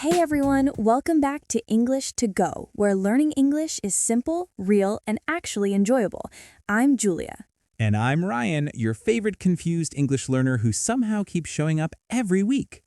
Hey everyone, welcome back to English to Go, where learning English is simple, real, and actually enjoyable. I'm Julia. And I'm Ryan, your favorite confused English learner who somehow keeps showing up every week.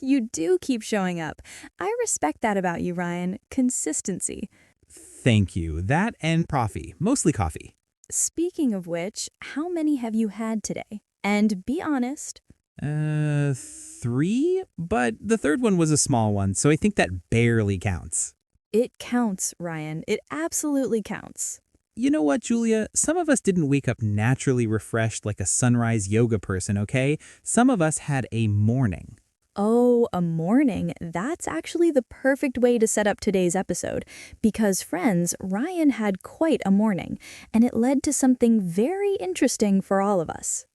You do keep showing up. I respect that about you, Ryan. Consistency. Thank you. That and coffee, mostly coffee. Speaking of which, how many have you had today? And be honest. 3? But the third one was a small one, so I think that barely counts. It counts, Ryan. It absolutely counts. You know what, Julia? Some of us didn't wake up naturally refreshed like a sunrise yoga person, okay? Some of us had a morning. Oh, a morning. That's actually the perfect way to set up today's episode. Because, friends, Ryan had quite a morning, and it led to something very interesting for all of us.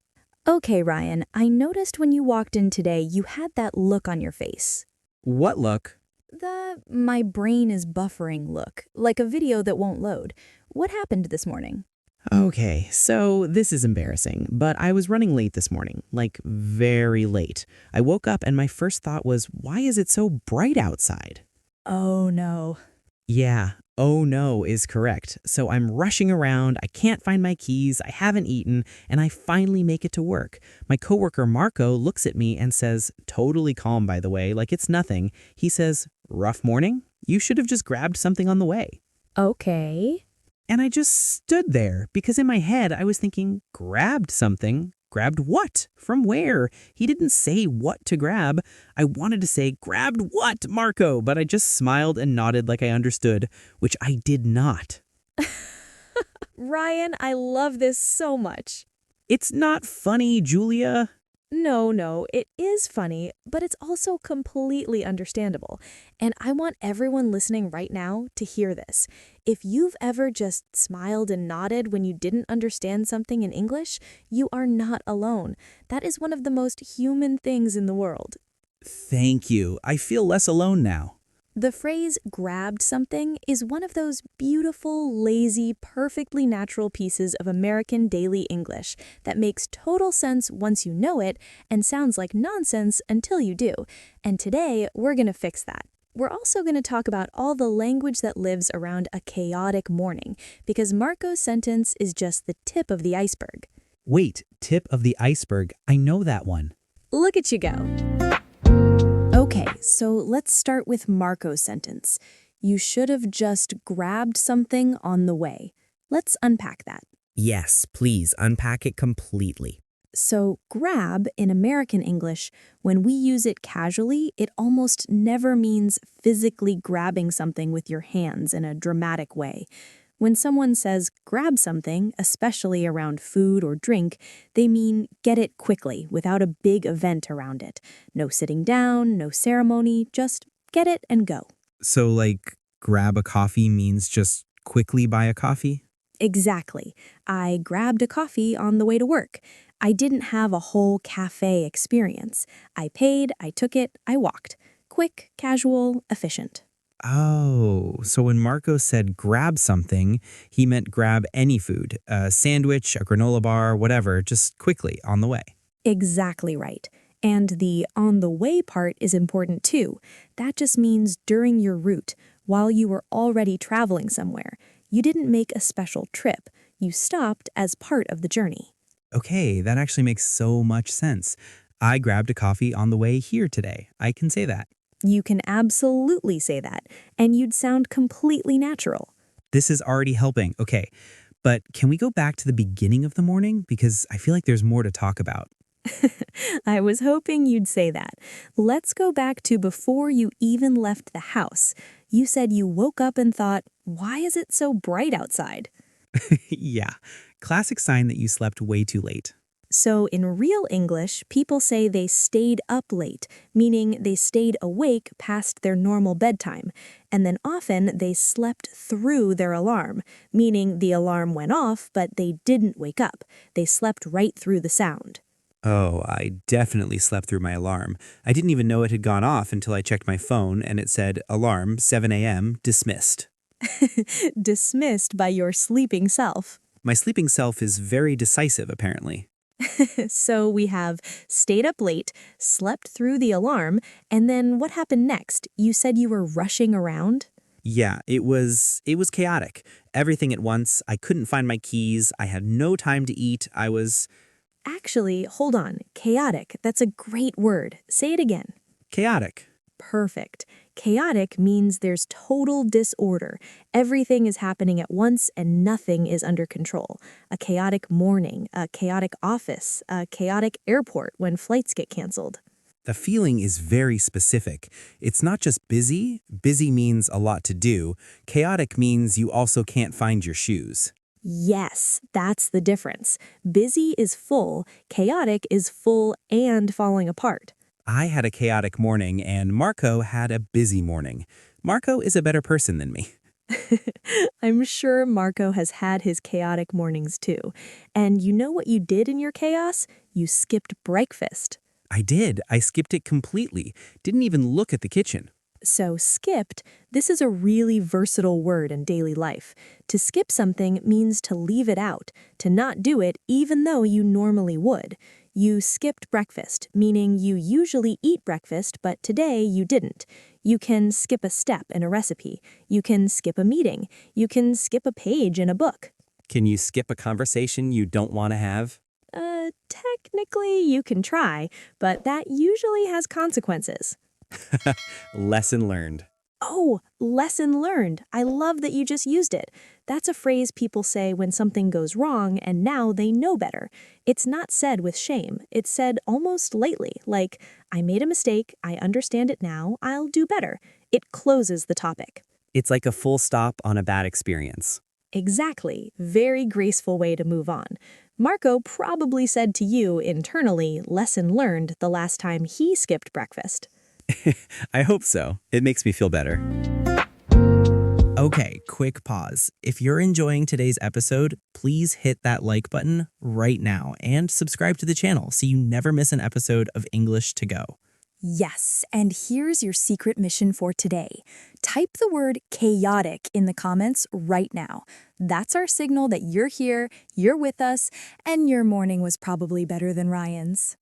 Okay, Ryan, I noticed when you walked in today, you had that look on your face. What look? The "my brain is buffering" look, like a video that won't load. What happened this morning? Okay, so this is embarrassing, but I was running late this morning, like very late. I woke up and my first thought was, why is it so bright outside? Oh no. Yeah, oh no is correct. So I'm rushing around, I can't find my keys, I haven't eaten, and I finally make it to work. My coworker Marco looks at me and says, totally calm by the way, like it's nothing. He says, rough morning? You should have just grabbed something on the way. Okay. And I just stood there because in my head I was thinking, grabbed something? Grabbed what? From where? He didn't say what to grab. I wanted to say, grabbed what, Marco? But I just smiled and nodded like I understood, which I did not. Ryan, I love this so much. It's not funny, Julia. No, it is funny, but it's also completely understandable. And I want everyone listening right now to hear this. If you've ever just smiled and nodded when you didn't understand something in English, you are not alone. That is one of the most human things in the world. Thank you. I feel less alone now. The phrase grabbed something is one of those beautiful, lazy, perfectly natural pieces of American daily English that makes total sense once you know it and sounds like nonsense until you do. And today, we're going to fix that. We're also going to talk about all the language that lives around a chaotic morning, because Marco's sentence is just the tip of the iceberg. Wait, tip of the iceberg. I know that one. Look at you go. Okay, so let's start with Marco's sentence. You should have just grabbed something on the way. Let's unpack that. Yes, please unpack it completely. So grab in American English, when we use it casually, it almost never means physically grabbing something with your hands in a dramatic way. When someone says grab something, especially around food or drink, they mean get it quickly without a big event around it. No sitting down, no ceremony, just get it and go. So, like, grab a coffee means just quickly buy a coffee? Exactly. I grabbed a coffee on the way to work. I didn't have a whole cafe experience. I paid, I took it, I walked. Quick, casual, efficient. Oh, so when Marco said grab something, he meant grab any food, a sandwich, a granola bar, whatever, just quickly on the way. Exactly right. And the on the way part is important too. That just means during your route, while you were already traveling somewhere. You didn't make a special trip. You stopped as part of the journey. Okay, that actually makes so much sense. I grabbed a coffee on the way here today. I can say that. You can absolutely say that, and you'd sound completely natural. This is already helping. Okay, but can we go back to the beginning of the morning? Because I feel like there's more to talk about. I was hoping you'd say that. Let's go back to before you even left the house. You said you woke up and thought, why is it so bright outside? Yeah, classic sign that you slept way too late. So in real English, people say they stayed up late, meaning they stayed awake past their normal bedtime. And then often they slept through their alarm, meaning the alarm went off, but they didn't wake up. They slept right through the sound. Oh, I definitely slept through my alarm. I didn't even know it had gone off until I checked my phone and it said, alarm, 7 a.m., dismissed. Dismissed by your sleeping self. My sleeping self is very decisive, apparently. So we have stayed up late, slept through the alarm, and then what happened next? You said you were rushing around? Yeah, it was chaotic. Everything at once. I couldn't find my keys. I had no time to eat. I was Actually, hold on. Chaotic. That's a great word. Say it again. chaotic. Perfect. Chaotic means there's total disorder. Everything is happening at once and nothing is under control. A chaotic morning, a chaotic office, a chaotic airport when flights get canceled. The feeling is very specific. It's not just busy. Busy means a lot to do. Chaotic means you also can't find your shoes. Yes, that's the difference. Busy is full, chaotic is full and falling apart. I had a chaotic morning and Marco had a busy morning. Marco is a better person than me. I'm sure Marco has had his chaotic mornings too. And you know what you did in your chaos? You skipped breakfast. I did. I skipped it completely. Didn't even look at the kitchen. So, skipped, this is a really versatile word in daily life. To skip something means to leave it out, to not do it even though you normally would. You skipped breakfast, meaning you usually eat breakfast, but today you didn't. You can skip a step in a recipe. You can skip a meeting. You can skip a page in a book. Can you skip a conversation you don't want to have? Technically, you can try, but that usually has consequences. Lesson learned. Oh, lesson learned. I love that you just used it. That's a phrase people say when something goes wrong and now they know better. It's not said with shame. It's said almost lightly, like, I made a mistake, I understand it now, I'll do better. It closes the topic. It's like a full stop on a bad experience. Exactly. Very graceful way to move on. Marco probably said to you internally, lesson learned the last time he skipped breakfast. I hope so. It makes me feel better. Okay, quick pause. If you're enjoying today's episode, please hit that like button right now and subscribe to the channel so you never miss an episode of English to Go. Yes, and here's your secret mission for today. Type the word chaotic in the comments right now. That's our signal that you're here, you're with us, and your morning was probably better than Ryan's.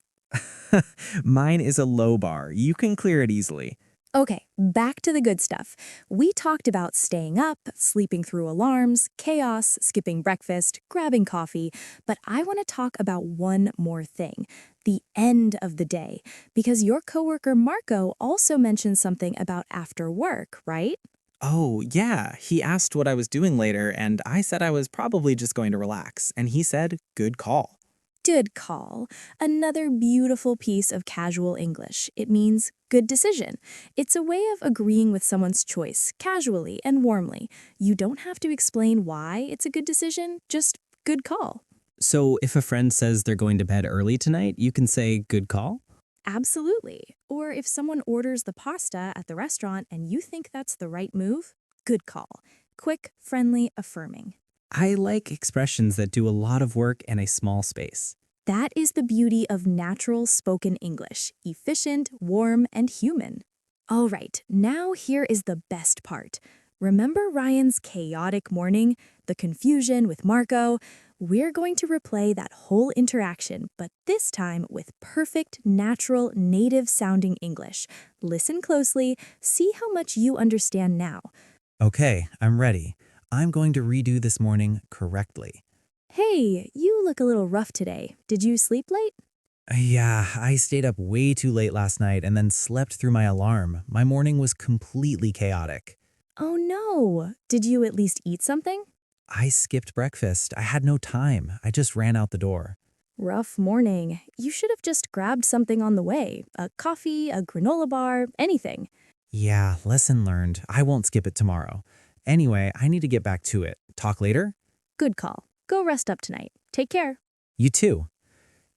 Mine is a low bar. You can clear it easily. Okay, back to the good stuff. We talked about staying up, sleeping through alarms, chaos, skipping breakfast, grabbing coffee, but I want to talk about one more thing, the end of the day, because your coworker Marco also mentioned something about after work, right? Oh, yeah. He asked what I was doing later, and I said I was probably just going to relax. And he said, good call. Good call. Another beautiful piece of casual English. It means good decision. It's a way of agreeing with someone's choice, casually and warmly. You don't have to explain why it's a good decision, just good call. So if a friend says they're going to bed early tonight, you can say, good call? Absolutely. Or if someone orders the pasta at the restaurant and you think that's the right move, good call. Quick, friendly, affirming. I like expressions that do a lot of work in a small space. That is the beauty of natural spoken English, efficient, warm, and human. All right, now here is the best part. Remember Ryan's chaotic morning, the confusion with Marco? We're going to replay that whole interaction, but this time with perfect, natural, native-sounding English. Listen closely, see how much you understand now. Okay, I'm ready. I'm going to redo this morning correctly. Hey, you look a little rough today. Did you sleep late? Yeah, I stayed up way too late last night and then slept through my alarm. My morning was completely chaotic. Oh no. Did you at least eat something? I skipped breakfast. I had no time. I just ran out the door. Rough morning. You should have just grabbed something on the way. A coffee, a granola bar, anything. Yeah, lesson learned. I won't skip it tomorrow. Anyway, I need to get back to it. Talk later? Good call. Go rest up tonight. Take care. You too.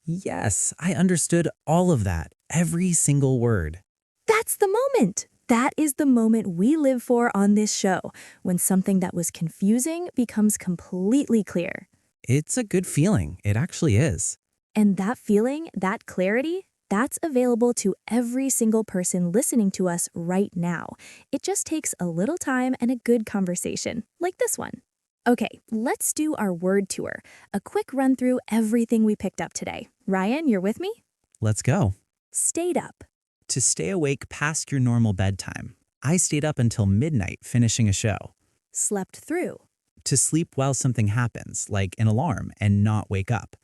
Yes, I understood all of that. Every single word. That's the moment. That is the moment we live for on this show, when something that was confusing becomes completely clear. It's a good feeling. It actually is. And that feeling, that clarity, that's available to every single person listening to us right now. It just takes a little time and a good conversation, like this one. Okay, let's do our word tour. A quick run through everything we picked up today. Ryan, you're with me? Let's go. Stayed up. To stay awake past your normal bedtime. I stayed up until midnight finishing a show. Slept through. To sleep while something happens, like an alarm, and not wake up.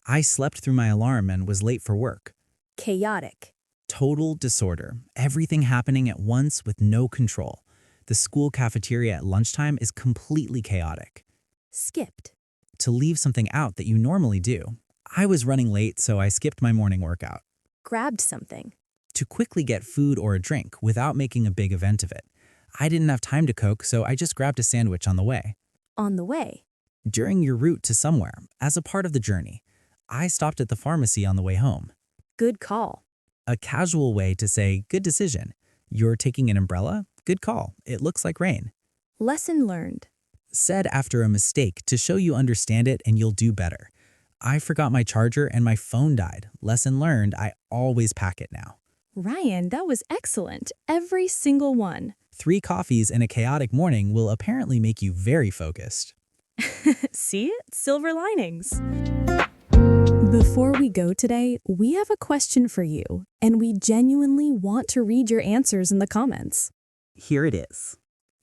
I slept through my alarm and was late for work. Chaotic. Total disorder. Everything happening at once with no control. The school cafeteria at lunchtime is completely chaotic. Skipped. To leave something out that you normally do. I was running late, so I skipped my morning workout. Grabbed something. To quickly get food or a drink without making a big event of it. I didn't have time to cook, so I just grabbed a sandwich on the way. On the way. During your route to somewhere, as a part of the journey, I stopped at the pharmacy on the way home. Good call. A casual way to say, good decision. You're taking an umbrella? Good call. It looks like rain. Lesson learned. Said after a mistake to show you understand it and you'll do better. I forgot my charger and my phone died. Lesson learned, I always pack it now. Ryan, that was excellent. Every single one. 3 coffees in a chaotic morning will apparently make you very focused. See? Silver linings. Before we go today, we have a question for you, and we genuinely want to read your answers in the comments. Here it is.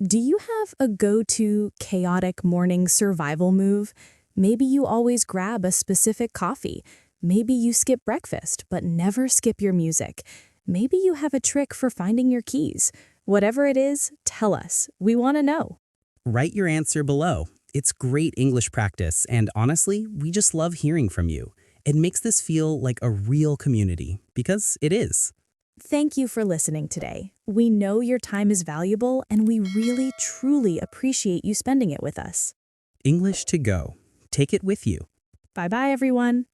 Do you have a go-to chaotic morning survival move? Maybe you always grab a specific coffee. Maybe you skip breakfast, but never skip your music. Maybe you have a trick for finding your keys. Whatever it is, tell us. We want to know. Write your answer below. It's great English practice, and honestly, we just love hearing from you. It makes this feel like a real community, because it is. Thank you for listening today. We know your time is valuable, and we really, truly appreciate you spending it with us. English to go. Take it with you. Bye-bye, everyone.